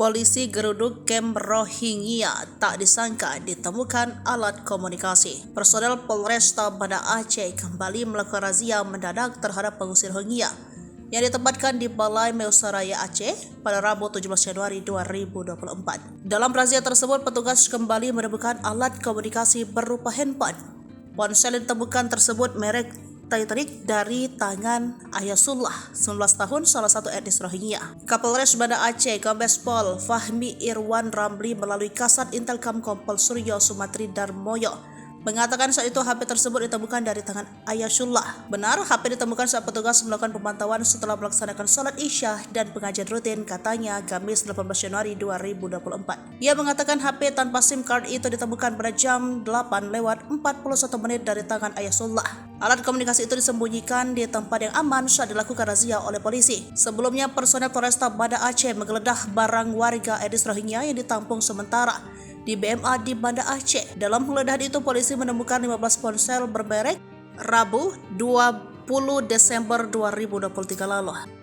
Polisi geruduk kamp Rohingya, tak disangka ditemukan alat komunikasi. Personel Polresta Banda Aceh kembali melakukan razia mendadak terhadap pengusir Rohingya yang ditempatkan di Balai Meusaraya Aceh pada Rabu 17 Januari 2024. Dalam razia tersebut, petugas kembali menemukan alat komunikasi berupa handphone. Ponsel yang ditemukan tersebut merek Titanic dari tangan Ayatullah, 19 tahun, salah satu etnis Rohingya. Kapolres Banda Aceh, Kombes Pol Fahmi Irwan Ramli melalui Kasat Intelkam Kompol Suryo Sumatri Darmoyo mengatakan saat itu HP tersebut ditemukan dari tangan Ayatullah. Benar, HP ditemukan saat petugas melakukan pemantauan setelah melaksanakan sholat Isya dan pengajian rutin, katanya Kamis 18 Januari 2024. Ia mengatakan HP tanpa SIM card itu ditemukan pada jam 8:41 menit dari tangan Ayatullah. Alat komunikasi itu disembunyikan di tempat yang aman saat dilakukan razia oleh polisi. Sebelumnya, personel Polresta Banda Aceh menggeledah barang warga etnis Rohingya yang ditampung sementara di BMA di Banda Aceh. Dalam penggeledahan itu, polisi menemukan 15 ponsel bermerek Rabu 20 Desember 2023 lalu.